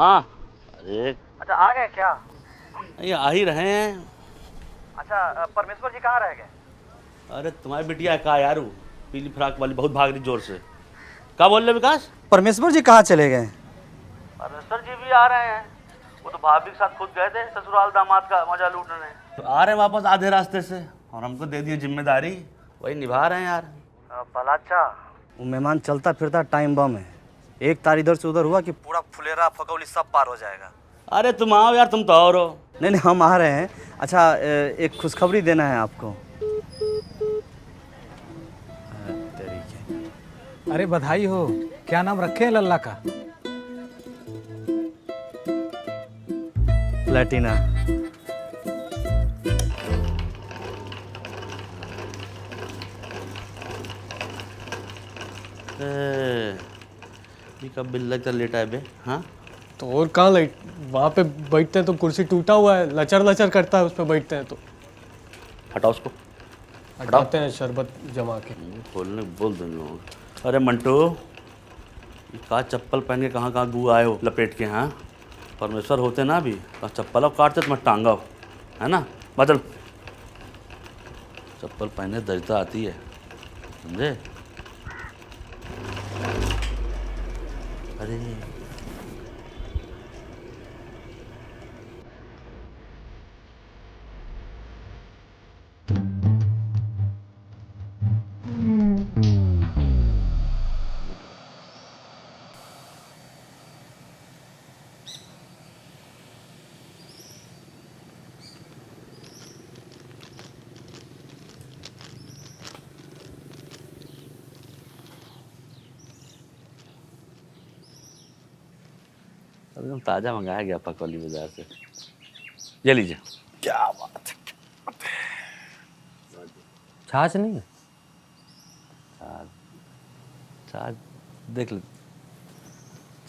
हाँ। अरे अच्छा आ गए क्या? ये आ ही रहे हैं। अच्छा परमेश्वर जी कहाँ रह गए? अरे तुम्हारी बिटिया कहा यार, वो पीली फ्रॉक वाली बहुत भाग रही जोर से। क्या बोल रहे विकास? परमेश्वर जी कहाँ चले गए? परमेश्वर जी भी आ रहे हैं। वो तो भाभी के साथ खुद गए थे ससुराल दामाद का मजा लूटने। तो आ रहे हैं वापस आधे रास्ते से, और हमको दे दिए जिम्मेदारी, वही निभा रहे हैं यार। भला अच्छा। वो मेहमान चलता फिरता टाइम बम है। एक तार इधर से उधर हुआ कि पूरा फुलेरा फकौली सब पार हो जाएगा। अरे तुम आओ यार, तुम तो और हो। नहीं नहीं, हम आ रहे हैं। अच्छा एक खुशखबरी देना है आपको। तरीके। अरे बधाई हो। क्या नाम रखे हैं लल्ला का? प्लेटिना। ये कब बिल्ला चल लेटा है बे? हाँ तो और कहाँ लाइट, वहाँ पे बैठते हैं तो कुर्सी टूटा हुआ है, लचर लचर करता है, उस पर बैठते हैं तो हटाओ उसको। हटाते हैं शरबत जमा के। खोलने बोल दो लोग। अरे मंटू, ये कहा चप्पल पहन के कहाँ कहाँ गू आए हो लपेट के? हाँ परमेश्वर होते ना, अभी कहा चप्पल अब काटते तुम्हें टांगा हो, है ना? बदल चप्पल पहने दरिद्रता आती है, समझे? अरे एकदम ताज़ा मंगाया गया पकौली बाजार से। ये लीजिए। क्या बात है। छाछ नहीं है? छाछ देख लो,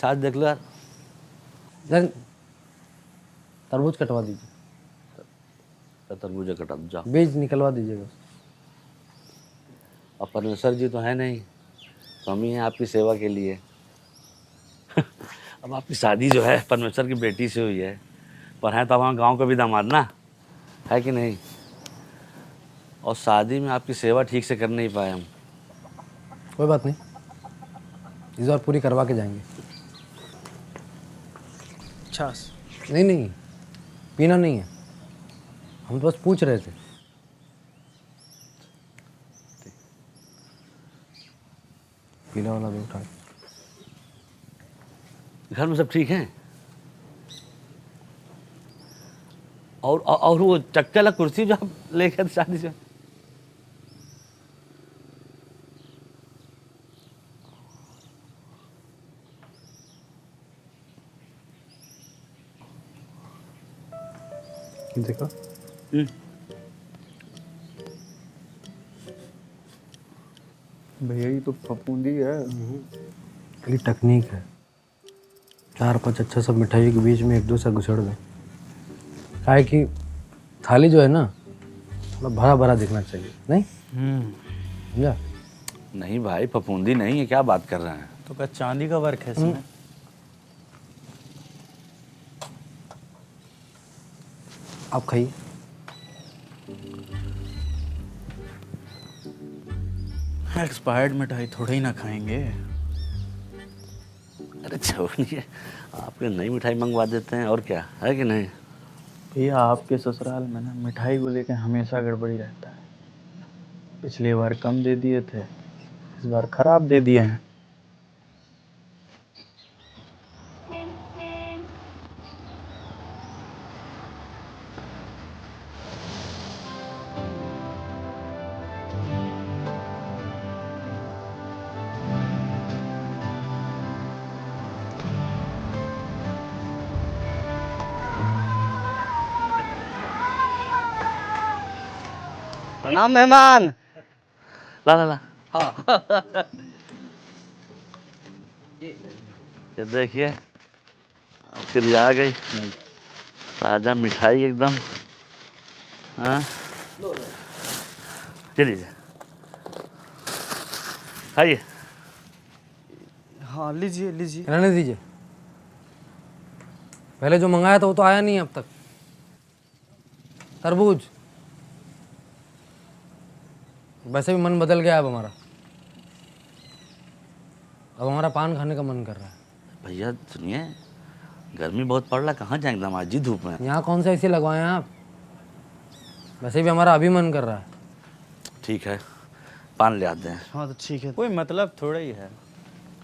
छाछ देख लो यार। तरबूज कटवा दीजिए, तरबूजा कटा दो जाओ। बीज निकलवा दीजिएगा। और परमेश्वर जी तो है नहीं, तो हम ही हैं आपकी सेवा के लिए। अब आपकी शादी जो है परमेश्वर की बेटी से हुई है, पर हैं तो हमारे गांव का भी दामाद ना, है कि नहीं? और शादी में आपकी सेवा ठीक से कर नहीं पाए हम। कोई बात नहीं, इस बार पूरी करवा के जाएंगे। छाछ नहीं नहीं, पीना नहीं है, हम तो बस पूछ रहे थे। पीला वाला भी उठा। घर में सब ठीक हैं? और वो चक्के वाला कुर्सी जो आप लेके थे शादी से, देखो भैया ये तो फफूंदी है। ये टेक्निक है। 4-5 अच्छा सब मिठाइयों के बीच में एक दूसरा घुसड़ दें। क्या है कि थाली जो है ना, थोड़ा भरा भरा दिखना चाहिए, नहीं? समझा? नहीं भाई फफूंदी नहीं है, क्या बात कर रहे हैं? तो क्या चांदी का वर्क है इसमें? आप खाइए। एक्सपायर्ड मिठाई थोड़ी ही ना खाएंगे। अरे छोड़िए, आपके नई मिठाई मंगवा देते हैं, और क्या है कि नहीं? भैया आपके ससुराल में ना मिठाई को लेकर हमेशा गड़बड़ी रहता है। पिछली बार कम दे दिए थे, इस बार खराब दे दिए हैं। प्रणाम मेहमान। ला ला ला। हाँ। ये देखिए फिर आ गई ताजा मिठाई एकदम। हाँ चलिए खाइए। हाँ लीजिए लीजिए। रहने दीजिए। पहले जो मंगाया था वो तो आया नहीं अब तक। तरबूज। वैसे भी मन बदल गया अब हमारा। अब हमारा पान खाने का मन कर रहा है। भैया सुनिए, गर्मी बहुत पड़ रहा है, कहाँ जाएंगे दामाद जी धूप में। यहाँ कौन सा एसी लगवाए हैं आप? वैसे भी हमारा अभी मन कर रहा है। ठीक है, पान ले आते हैं। हाँ तो ठीक है। कोई मतलब थोड़ा ही है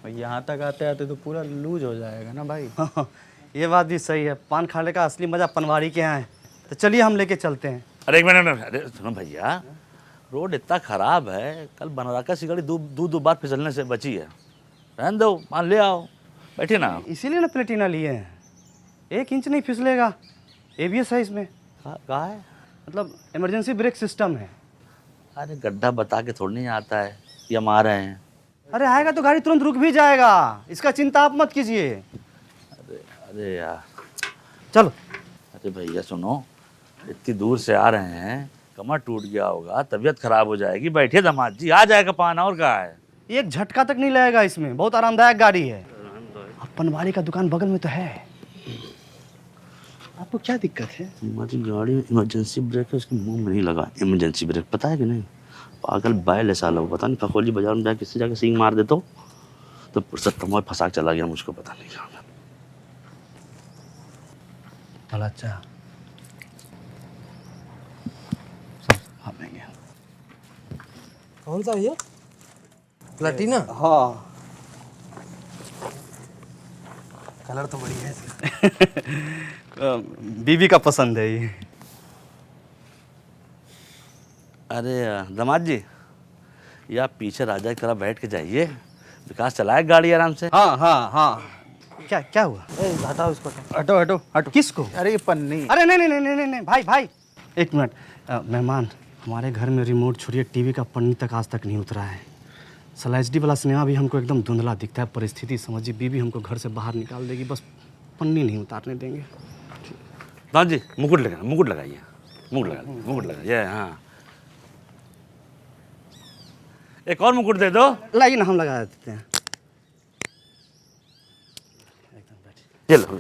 भाई, यहाँ तक आते आते तो पूरा लूज हो जाएगा ना भाई। हाँ, ये बात भी सही है। पान खाने का असली मजा पनवाड़ी के यहाँ है। तो चलिए हम लेके चलते हैं। अरे एक मिनट, अरे सुनो भैया, रोड इतना खराब है, कल बनराका सी गाड़ी दो बार फिसलने से बची है। रहने दो, पान ले आओ, बैठिए ना। इसीलिए ना प्लेटिना लिए हैं, 1 इंच नहीं फिसलेगा। ABS है इसमें। कहाँ है? मतलब इमरजेंसी ब्रेक सिस्टम है। अरे गड्ढा बता के थोड़ी नहीं आता है कि हम आ रहे हैं। अरे आएगा तो गाड़ी तुरंत रुक भी जाएगा, इसका चिंता आप मत कीजिए। अरे यार, चलो। अरे भैया सुनो, इतनी दूर से आ रहे हैं, कमर टूट गया होगा, तबीयत खराब हो जाएगी। बैठिए दामाद जी, आ जाएगा पान, और कहाँ है। एक झटका तक नहीं लगेगा इसमें, बहुत आरामदायक गाड़ी है। पनवाड़ी का दुकान बगल में तो है। आपको क्या दिक्कत है? हमारी गाड़ी में इमरजेंसी ब्रेक है, उसके मुंह में नहीं लगा इमरजेंसी ब्रेक, पता है कि नहीं? पागल बैल है साला, वो पता नहीं ककोली बाजार में जाके किससे जाके सींग मार दे तो पुरसत तमोय फंसा के चला गया, मुझको पता नहीं क्या। भला अच्छा कौन सा भैया? प्लेटिना। हाँ, कलर तो बढ़िया है। बीबी का पसंद है ये। अरे दामाद जी, ये आप पीछे राजा की तरह बैठ के जाइए, विकास चलाए गाड़ी आराम से। हाँ हाँ हाँ। क्या हुआ? हटाओ इसको। हटो हटो हटो। किसको? अरे ये पन्नी। अरे नहीं नहीं नहीं नहीं नहीं भाई भाई, एक मिनट। मेहमान, हमारे घर में रिमोट छोड़िए, टीवी का पन्नी तक आज तक नहीं उतरा है। साला HD वाला सिनेमा भी हमको एकदम धुंधला दिखता है। परिस्थिति समझिए, बीबी हमको घर से बाहर निकाल देगी, बस पन्नी नहीं उतारने देंगे। दामाद जी मुकुट लगाइए, मुकुट लगाइए। हाँ, एक और मुकुट दे दो। लाइए ना, हम लगा देते हैं। चलो।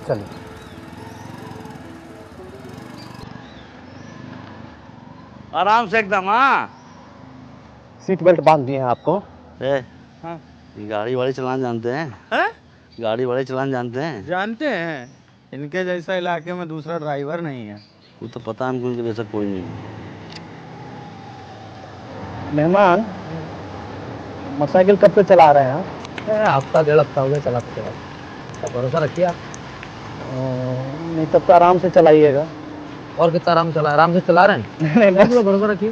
चलो। आराम से एकदम। हाँ, सीट बेल्ट बांध दिए हैं आपको? हाँ, गाड़ी वाड़ी चलाना जानते हैं? हैं? गाड़ी वाड़ी चलाना जानते हैं? जानते हैं, इनके जैसा इलाके में दूसरा ड्राइवर नहीं है। वो तो पता हमको, इनके जैसा कोई नहीं। मेहमान, मोटरसाइकिल कब से चला रहे हैं आप? हफ्ता 1.5 हफ्ता हो गया चलाते हैं। भरोसा रखिए आप। नहीं तब तो आराम से चलाइएगा। और कितना आराम से चला रहे हैं। नहीं, भरोसा रखिए।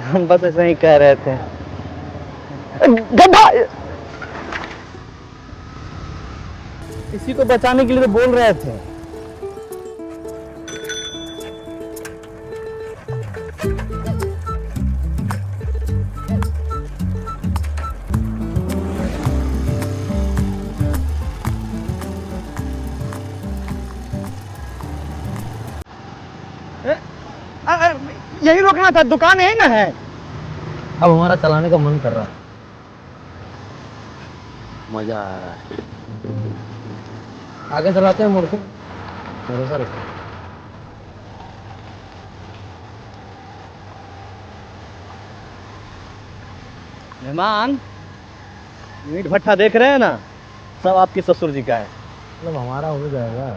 हम बस ऐसे ही कह रहे थे। गड्ढा! इसी को बचाने के लिए तो बोल रहे थे। यही रोकना था, दुकान यही ना है। अब हमारा चलाने का मन कर रहा है। मजा आ रहा है। आगे चलाते हैं मुड़ के। भरोसा रखिए। मेहमान, मीट भट्टा देख रहे हैं ना, सब आपके ससुर जी का है। मतलब हमारा हो जाएगा।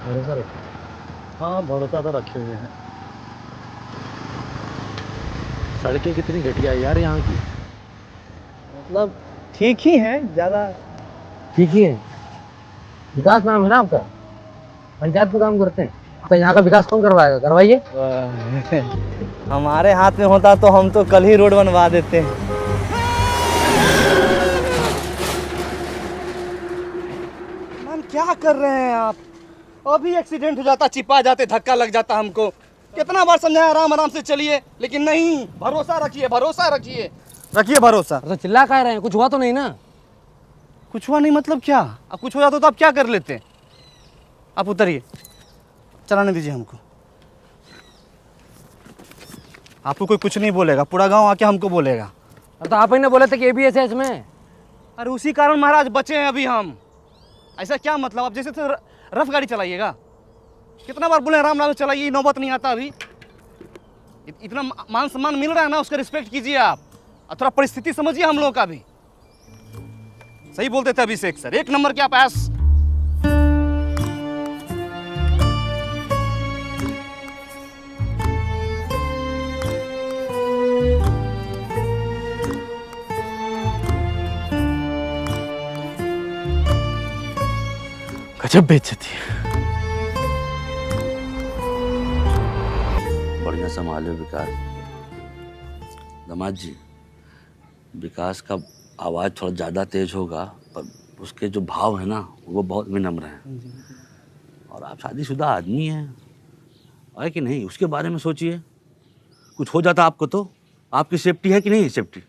भरोसा रखिए। हाँ, भरोसा तो रखे हुए हैं। सड़कें कितनी घटिया है यार यहाँ की। मतलब ठीक ही है, ज़्यादा ठीक ही है। विकास नाम है ना आपका? पंचायत में काम करते हैं तो यहाँ का विकास कौन करवाएगा? करवाइए। हमारे हाथ में होता तो हम तो कल ही रोड बनवा देते हैं। मैम क्या कर रहे हैं आप? अभी एक्सीडेंट हो जाता, चिपा जाते, धक्का लग जाता हमको। कितना बार समझाया आराम आराम से चलिए, लेकिन नहीं। भरोसा रखिए, भरोसा रखिए, रखिए भरोसा। तो चिल्ला कह रहे हैं? कुछ हुआ तो नहीं ना? कुछ हुआ नहीं मतलब क्या? अब कुछ हो जाता तो आप क्या कर लेते? आप उतरिए, चलाने दीजिए हमको। आपको कोई कुछ नहीं बोलेगा, पूरा गांव आके हमको बोलेगा। तो आप ही ने बोले थे कि ABS है इसमें। अरे उसी कारण महाराज बचे हैं अभी हम। ऐसा क्या मतलब, आप जैसे तो रफ गाड़ी चलाइएगा। कितना बार बोले आराम नाम चलाइए, नौबत नहीं आता अभी। इतना मान सम्मान मिल रहा है ना, उसका रिस्पेक्ट कीजिए आप, और थोड़ा परिस्थिति समझिए हम लोग का भी। सही बोलते थे अभिषेक सर, एक नंबर के आप ऐस। गजब बेइज्जती। बढ़िया संभालो विकास। दामाद जी, विकास का आवाज़ थोड़ा ज़्यादा तेज होगा, पर उसके जो भाव है ना वो बहुत विनम्र हैं। और आप शादीशुदा आदमी हैं, है कि नहीं? उसके बारे में सोचिए, कुछ हो जाता आपको तो आपकी सेफ्टी है कि नहीं सेफ्टी?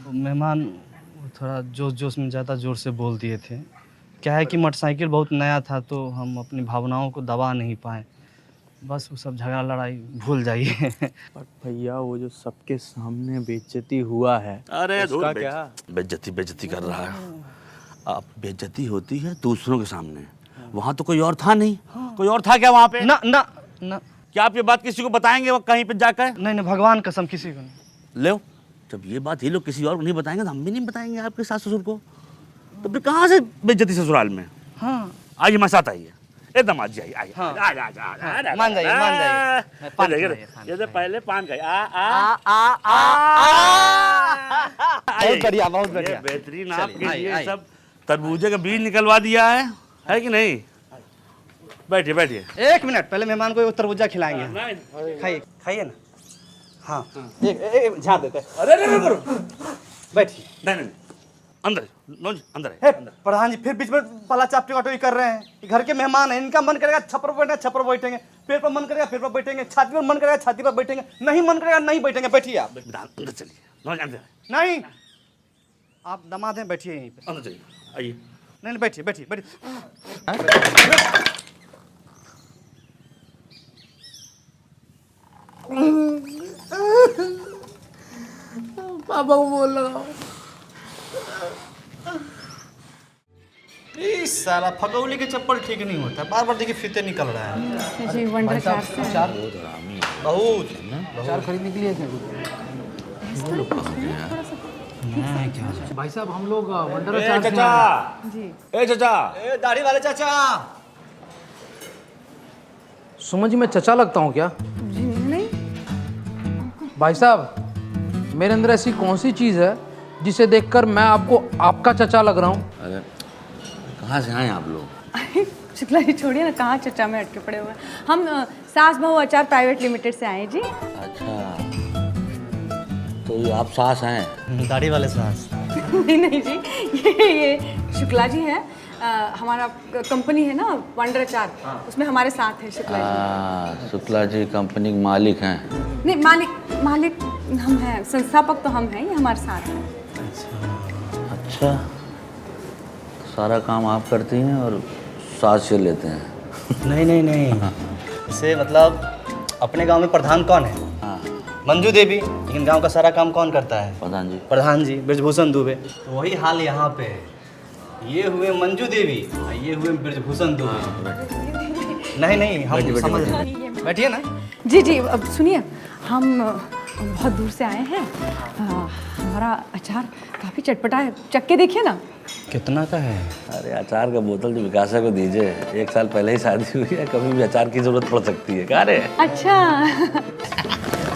मेहमान थोड़ा जोश जोश में ज़्यादा ज़ोर से बोल दिए थे। क्या है कि मोटरसाइकिल बहुत नया था तो हम अपनी भावनाओं को दबा नहीं पाए। बस वो सब झगड़ा लड़ाई भूल जाइए। पर भैया वो जो सबके सामने बेइज्जती हुआ है, अरे उसका क्या? बेइज्जती कर रहा है। अब बेइज्जती होती है दूसरों के सामने, वहाँ तो कोई और था नहीं। कोई और था क्या वहाँ पे? ना ना ना, क्या आप ये बात किसी को बताएंगे वो कहीं पे जाकर? नहीं नहीं, भगवान कसम किसी को नहीं। लो, जब ये बात ये लोग किसी और को नहीं बताएंगे तो हम भी नहीं बताएंगे आपके सास ससुर को। तो फिर कहाँ से बेइज्जती ससुराल में? हाँ आइए मेरे साथ आइए। एकदम आज आइए आइए। हाँ। मान जाइए मान जाइए। पान खाइए, ये तो पहले पान खाइए। बहुत बढ़िया, बहुत बढ़िया। ये बेहतरीन चलिए, आपके लिए आइए। सब तरबूजे का बीज निकलवा दिया है कि नहीं? बैठिए बैठिए। एक मिनट, पहले मेहमान को तरबूजा खिलाएंगे। खाइए खाइए ना। हाँ एक झाड़ देते। अरे बैठिए। नहीं अंदर लो जी, अंदर हे है। प्रधान जी, फिर बीच में पला चापटी कटोरी कर रहे हैं। ये घर के मेहमान हैं, इनका मन करेगा छप्पर पर बैठना छप्पर पर बैठेंगे, पेड़ पर मन करेगा पेड़ पर बैठेंगे, छाती पर मन करेगा छाती पर बैठेंगे, नहीं मन करेगा नहीं बैठेंगे। बैठिए आप। अंदर चलिए, लो जी, अंदर नहीं, आप दामाद हैं, बैठिए यहीं पे। अंदर चलिए, आइए। नहीं नहीं, बैठिए बैठिए बैठिए। पापा को बोल लगा। इस साला फगौली के चप्पल ठीक नहीं होता, बार बार देखिए फीते निकल रहा है। जी वंडर कार से बहुत चार खरीदने के लिए थे भाई साहब। हम लोग वंडर चार से आए। जी ए चाचा, ए दाढ़ी वाले चाचा। सुमन जी, मैं चचा लगता हूँ क्या? जी नहीं, भाई साहब, मेरे अंदर ऐसी कौन सी चीज़ है जिसे देखकर मैं आपको आपका चचा लग रहा हूँ? अरे कहाँ से आए आप लोग? शुक्ला जी छोड़िए ना, कहाँ चचा में अटके पड़े हुए हैं। हम सास बहू अचार प्राइवेट लिमिटेड से आए जी। अच्छा, तो ये आप सास हैं? दाढ़ी वाले सास। नहीं नहीं जी, ये शुक्ला जी हैं। हमारा कंपनी है ना वंडर अचार, उसमें हमारे साथ है शुक्ला जी। शुक्ला जी कंपनी के मालिक हैं? नहीं, मालिक हम हैं, संस्थापक तो हम हैं, ये हमारे साथ हैं। अच्छा, सारा काम आप करती हैं और सास से लेते हैं? नहीं नहीं नहीं, इसे मतलब अपने गांव में प्रधान कौन है? हाँ, मंजू देवी। लेकिन गांव का सारा काम कौन करता है? प्रधान जी। प्रधान जी ब्रजभूषण दुबे। तो वही हाल यहाँ पे है। ये हुए मंजू देवी और ये हुए ब्रजभूषण दुबे। नहीं नहीं, हम समझ रहे हैं। बैठिए ना। जी जी, अब सुनिए, हम बहुत दूर से आए हैं। हमारा अचार काफ़ी चटपटा है, चख के देखिए ना। कितना का है? अरे अचार का बोतल जो विकासा को दीजिए, 1 साल पहले ही शादी हुई है, कभी भी अचार की जरूरत पड़ सकती है। क्या रे? अच्छा।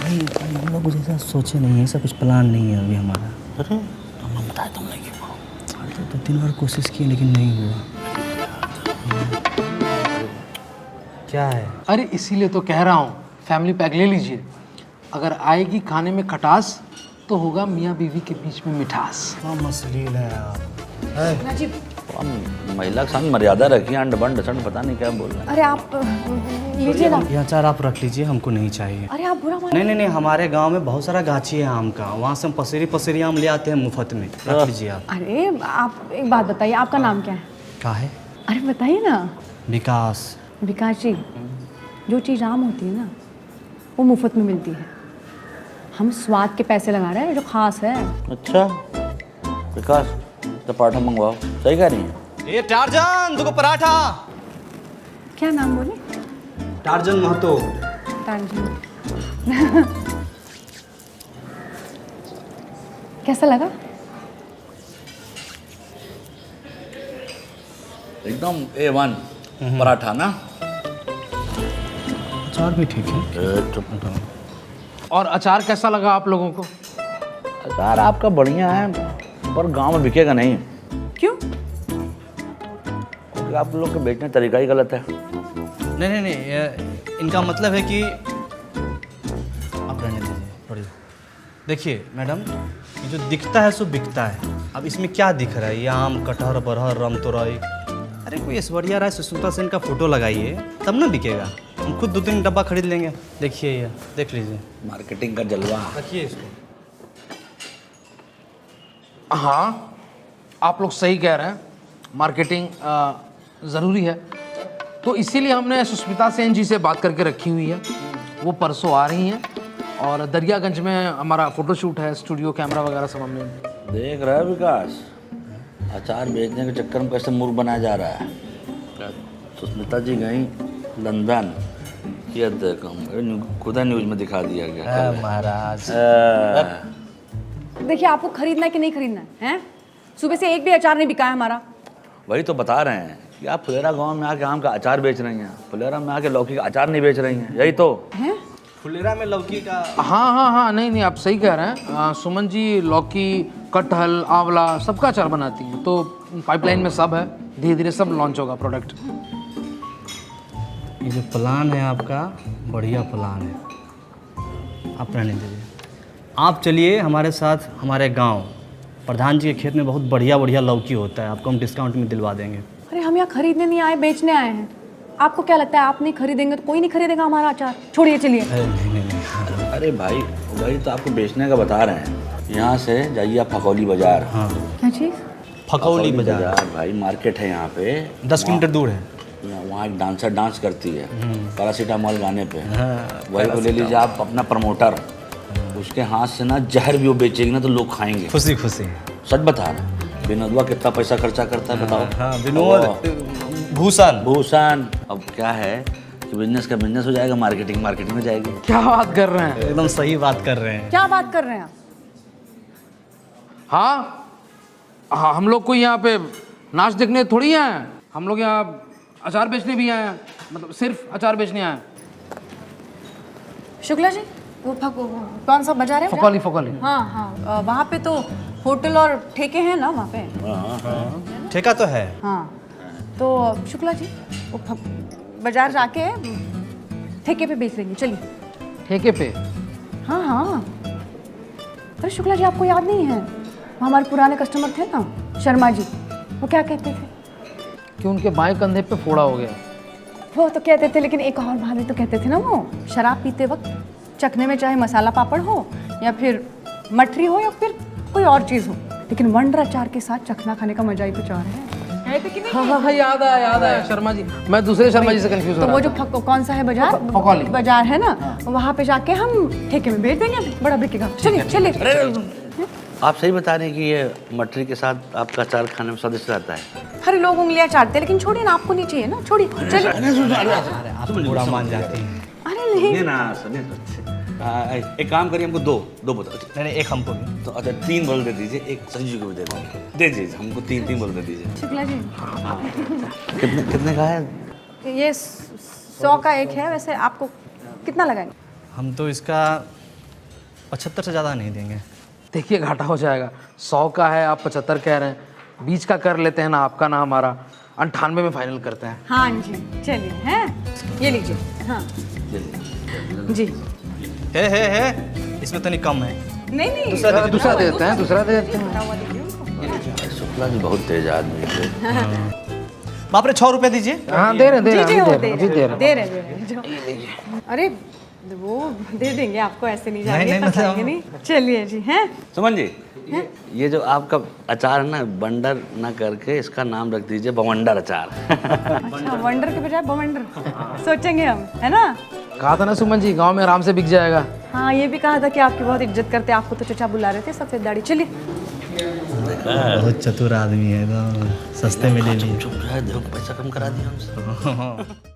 हम लोग कुछ ऐसा सोचे नहीं है, ऐसा कुछ प्लान नहीं है अभी हमारा। अरे हम बताए तुमने क्यों? तो 3 बार कोशिश की लेकिन नहीं हुआ। क्या है? अरे इसीलिए तो कह रहा हूँ, फैमिली पैक ले लीजिए। अगर आएगी खाने में खटास तो होगा मियाँ बीवी के बीच में मिठास। कम अश्लील है आप। महिला के सामने मर्यादा रखिए। अंड बंड सड पता नहीं क्या बोल रहे हैं। अरे आप लीजिए ना। ये अचार आप रख लीजिए, हमको नहीं चाहिए। अरे आप बुरा मान। नहीं नहीं नहीं, हमारे गांव में बहुत सारा गाछी है आम का, वहाँ से हम पसेरी आम ले आते हैं मुफ्त में। रख लीजिए आप। अरे आप एक बात बताइए, आपका नाम क्या है? क्या है? अरे बताइए ना। विकास। विकास जी, जो चीज़ आम होती है ना वो मुफ्त में मिलती है, हम स्वाद के पैसे लगा रहे हैं जो खास है। अच्छा विकास तो पराठा मंगवाओ, सही कह रही है। ए टार्जन दुगो पराठा। क्या नाम बोले? टार्जन महतो। टार्जन। कैसा लगा? एकदम A1 पराठा ना। अचार भी ठीक है। और अचार कैसा लगा आप लोगों को? अचार आपका बढ़िया है पर गांव में बिकेगा नहीं, क्यों? क्योंकि आप लोग के बेचने का तरीका ही गलत है। नहीं नहीं नहीं, इनका मतलब है कि आप रहने दीजिए थोड़ी। देखिए मैडम, ये जो दिखता है सो बिकता है। अब इसमें क्या दिख रहा है? ये आम, कटहर, बरहर, रामतोरई। अरे कोई ऐश्वर्या राय, सुष्मिता सेन का फोटो लगाइए तब ना बिकेगा। हम खुद 2-3 डब्बा खरीद लेंगे। देखिए ये, देख लीजिए, मार्केटिंग का जलवा। रखिए इसको। हाँ, आप लोग सही कह रहे हैं, मार्केटिंग ज़रूरी है। तो इसीलिए हमने सुष्मिता सेन जी से बात करके रखी हुई है। वो परसों आ रही हैं और दरियागंज में हमारा फ़ोटोशूट है, स्टूडियो कैमरा वगैरह सब हमने। देख रहा है विकास, अचार बेचने के चक्कर में कैसे मूर्ख बनाया जा रहा है। सुष्मिता जी गई लंदन, ये देखो खुदा न्यूज़ में दिखा दिया गया। महाराज, देखिए आपको खरीदना है कि नहीं खरीदना है, हैं? सुबह से एक भी अचार नहीं बिका है हमारा। वही तो बता रहे हैं कि आप फुलेरा गांव में आके आम का अचार बेच रही हैं, फुलेरा में आके लौकी का अचार नहीं बेच रही हैं, यही तो हैं? फुलेरा में लौकी का। हाँ, नहीं, आप सही कह रहे हैं। सुमन जी लौकी, कटहल, आंवला सबका अचार बनाती हैं। तो पाइपलाइन में सब है, धीरे धीरे सब लॉन्च होगा प्रोडक्ट। ये जो प्लान है आपका, बढ़िया प्लान है। आप रहने दीजिए। आप चलिए हमारे साथ हमारे गांव। प्रधान जी के खेत में बहुत बढ़िया बढ़िया लौकी होता है, आपको हम डिस्काउंट में दिलवा देंगे। अरे हम यहाँ खरीदने नहीं आए, बेचने आए हैं। आपको क्या लगता है आप नहीं खरीदेंगे तो कोई नहीं खरीदेगा हमारा अचार? छोड़िए, चलिए। अरे नहीं। अरे भाई वही तो आपको बेचने का बता रहे हैं। यहाँ से जाइए आप फकौली बाजार। हाँ, क्या चीज़? फकौली बाजार भाई मार्केट है यहाँ पे, 10 किलोमीटर दूर है। वहाँ एक डांसर डांस करती है पैरासीटामोल गाने पे। वही को ले लीजिए आप, अपना प्रमोटर। उसके हाथ से ना जहर भी वो बेचेगी ना तो लोग खाएंगे। खुशी खुशी। सच बता रहा, विनोदवा कितना पैसा खर्चा करता है बताओ। हाँ, विनोद, भूषण। भूषण। अब क्या है कि बिजनेस का बिजनेस हो जाएगा, मार्केटिंग मार्केटिंग में जाएगी। क्या बात कर रहे हैं? एकदम सही बात कर रहे हैं। क्या बात कर रहे हैं आप? हाँ, हम लोग को यहाँ पे नाच देखने थोड़ी आए हैं। हम लोग यहाँ अचार बेचने भी आए हैं, मतलब सिर्फ अचार बेचने आए हैं। शुक्ला जी, वो कौन सा बाजार है? फकौली। हाँ, वहाँ पे तो होटल और ठेके हैं ना वहाँ पे? ठेका तो है। हाँ, तो शुक्ला जी वो बाजार जाके ठेके पे बेच लेंगे, चलिए। ठेके पे? हाँ। अरे शुक्ला जी, आपको याद नहीं है, वो हमारे पुराने कस्टमर थे ना, शर्मा जी। वो क्या कहते थे कि उनके बाएं कंधे पे फोड़ा हो गया। वो तो कहते थे, लेकिन एक और बात भी तो कहते थे ना, वो शराब पीते वक्त चखने में चाहे मसाला पापड़ हो या फिर मठरी हो या फिर कोई और चीज़ हो, लेकिन वंडर अचार के साथ चखना खाने का मजा ही कुछ और है। तो कि नहीं? हाँ, याद आया शर्मा जी। मैं दूसरे शर्मा जी से कंफ्यूज हो तो रहा वो जो कौन सा है बाजार, फकौली बाजार है ना, वहाँ पे जाके हम ठेके में बेच देंगे, बड़ा बिकेगा। चलिए। आप सही बता रहे हैं कि ये मटरी के साथ आपका अचार खाने में स्वादिष्ट रहता है। हर लोग उंगलियां चाटते हैं, लेकिन छोड़िए ना, आपको नहीं चाहिए ना, छोड़िए, चलिए। आप बुरा मान जाते हैं। अरे नहीं, ना सुनिए, एक काम करिए, हमको दो बोतल। नहीं, एक हमको भी। तो अच्छा 3 बोतल दे दीजिए, एक संजू को भी दे दीजिए, हमको 3 बोतल दे दीजिए। शुक्ला जी, कितने का है? ये 100 का एक है। वैसे आपको कितना लगाएंगे? हम तो इसका 75 से ज़्यादा नहीं देंगे। देखिए घाटा हो जाएगा। 100 का है, आप 75 कह रहे हैं। बीच का कर लेते हैं ना, आपका ना हमारा। 98 में फाइनल करते हैं। हाँ जी, चलिए। हैं, ये लीजिए। हाँ जी। है, इसमें तो नहीं कम है। नहीं, दूसरा दे देते हैं। शुक्ला जी बहुत तेज आदमी है। बाप रे, 6 रुपये दीजिए। हाँ, दे रहे दे रहे। अरे वो दे देंगे आपको, ऐसे नहीं जाएंगे, फंसाएंगे नहीं। चलिए जी। हैं सुमन जी, ये जो आपका अचार है ना, बंडर ना करके इसका नाम रख दीजिए बवंडर अचार। अच्छा, वंडर के बजाय बवंडर सोचेंगे हम, है ना? कहा था ना सुमन जी, गांव में आराम से बिक जाएगा। हाँ ये भी कहा था कि आपकी बहुत इज्जत करते हैं, आपको तो चचा बुला रहे थे सफ़ेद दाढ़ी। चलिए। बहुत चतुर आदमी है, एकदम सस्ते में ले लिए। चुप रहा, देखो पैसा कम करा दिया हमसे।